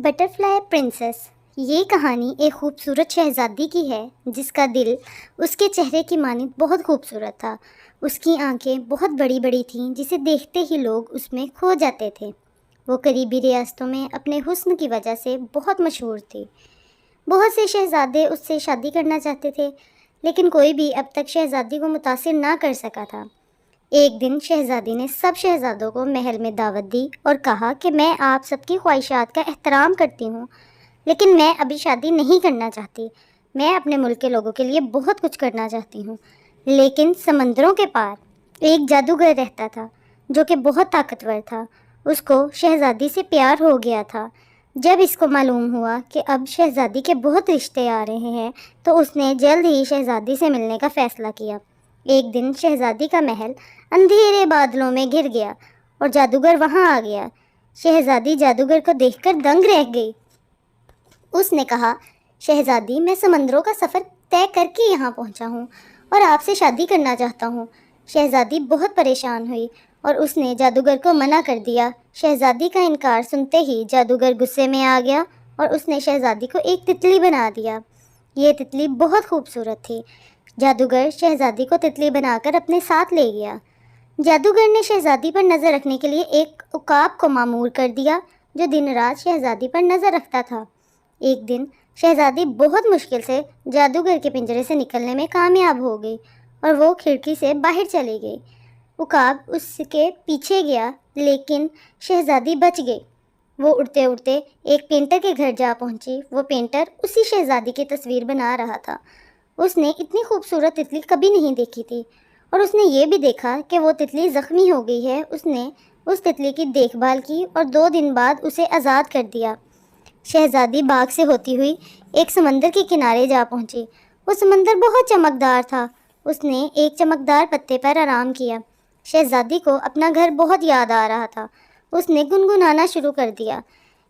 Butterfly princess. یہ کہانی ایک خوبصورت شہزادی کی ہے جس کا دل اس کے چہرے کی مانند بہت خوبصورت تھا۔ اس کی آنکھیں بہت بڑی بڑی تھیں جسے دیکھتے ہی لوگ اس میں کھو جاتے تھے۔ وہ قریبی ریاستوں میں اپنے حسن کی وجہ سے بہت مشہور تھی۔ بہت سے شہزادے اس سے شادی کرنا چاہتے تھے لیکن کوئی بھی اب تک شہزادی کو متاثر نہ کر سکا تھا۔ ایک دن شہزادی نے سب شہزادوں کو محل میں دعوت دی اور کہا کہ میں آپ سب کی خواہشات کا احترام کرتی ہوں لیکن میں ابھی شادی نہیں کرنا چاہتی۔ میں اپنے ملک کے لوگوں کے لیے بہت کچھ کرنا چاہتی ہوں، لیکن سمندروں کے پار ایک جادوگر رہتا تھا جو کہ بہت طاقتور تھا۔ اس کو شہزادی سے پیار ہو گیا تھا۔ جب اس کو معلوم ہوا کہ اب شہزادی کے بہت رشتے آ رہے ہیں تو اس نے جلد ہی شہزادی سے ملنے کا فیصلہ کیا۔ ایک دن شہزادی کا محل اندھیرے بادلوں میں گھر گیا اور جادوگر وہاں آ گیا۔ شہزادی جادوگر کو دیکھ کر دنگ رہ گئی۔ اس نے کہا، شہزادی، میں سمندروں کا سفر طے کر کے یہاں پہنچا ہوں اور آپ سے شادی کرنا چاہتا ہوں۔ شہزادی بہت پریشان ہوئی اور اس نے جادوگر کو منع کر دیا۔ شہزادی کا انکار سنتے ہی جادوگر غصے میں آ گیا اور اس نے شہزادی کو ایک تتلی بنا دیا۔ یہ تتلی بہت خوبصورت تھی۔ جادوگر شہزادی کو تتلی بنا کر اپنے ساتھ لے گیا۔ جادوگر نے شہزادی پر نظر رکھنے کے لیے ایک عقاب کو مامور کر دیا جو دن رات شہزادی پر نظر رکھتا تھا۔ ایک دن شہزادی بہت مشکل سے جادوگر کے پنجرے سے نکلنے میں کامیاب ہو گئی اور وہ کھڑکی سے باہر چلی گئی۔ عقاب اس کے پیچھے گیا لیکن شہزادی بچ گئی۔ وہ اڑتے اڑتے ایک پینٹر کے گھر جا پہنچی۔ وہ پینٹر اسی شہزادی کی تصویر بنا رہا تھا۔ اس نے اتنی خوبصورت تتلی کبھی نہیں دیکھی تھی اور اس نے یہ بھی دیکھا کہ وہ تتلی زخمی ہو گئی ہے۔ اس نے اس تتلی کی دیکھ بھال کی اور 2 دن بعد اسے آزاد کر دیا۔ شہزادی باغ سے ہوتی ہوئی ایک سمندر کے کنارے جا پہنچی۔ وہ سمندر بہت چمکدار تھا۔ اس نے ایک چمکدار پتے پر آرام کیا۔ شہزادی کو اپنا گھر بہت یاد آ رہا تھا۔ اس نے گنگنانا شروع کر دیا۔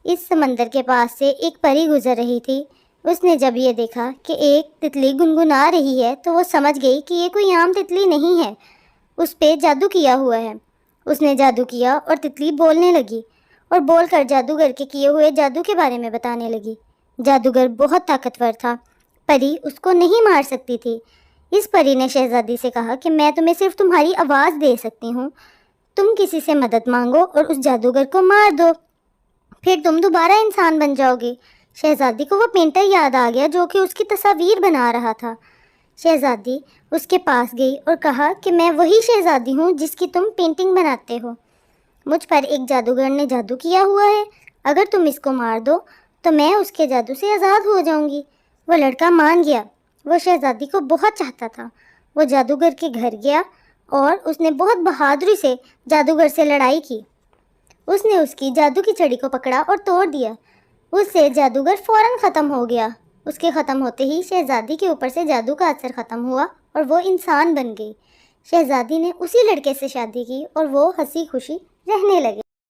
اس سمندر کے پاس سے ایک پری گزر رہی تھی۔ اس نے جب یہ دیکھا کہ ایک تتلی گنگنا رہی ہے تو وہ سمجھ گئی کہ یہ کوئی عام تتلی نہیں ہے، اس پہ جادو کیا ہوا ہے۔ اس نے جادو کیا اور تتلی بولنے لگی اور بول کر جادوگر کے کیے ہوئے جادو کے بارے میں بتانے لگی۔ جادوگر بہت طاقتور تھا۔ پری اس کو نہیں مار سکتی تھی۔ اس پری نے شہزادی سے کہا کہ میں تمہیں صرف تمہاری آواز دے سکتی ہوں۔ تم کسی سے مدد مانگو اور اس جادوگر کو مار دو، پھر تم دوبارہ انسان بن جاؤ گی۔ شہزادی کو وہ پینٹر یاد آ گیا جو کہ اس کی تصاویر بنا رہا تھا۔ شہزادی اس کے پاس گئی اور کہا کہ میں وہی شہزادی ہوں جس کی تم پینٹنگ بناتے ہو۔ مجھ پر ایک جادوگر نے جادو کیا ہوا ہے۔ اگر تم اس کو مار دو تو میں اس کے جادو سے آزاد ہو جاؤں گی۔ وہ لڑکا مان گیا۔ وہ شہزادی کو بہت چاہتا تھا۔ وہ جادوگر کے گھر گیا اور اس نے بہت بہادری سے جادوگر سے لڑائی کی۔ اس نے اس کی جادو کی چھڑی کو پکڑا اور توڑ دیا۔ اس سے جادوگر فوراً ختم ہو گیا۔ اس کے ختم ہوتے ہی شہزادی کے اوپر سے جادو کا اثر ختم ہوا اور وہ انسان بن گئی۔ شہزادی نے اسی لڑکے سے شادی کی اور وہ ہنسی خوشی رہنے لگے۔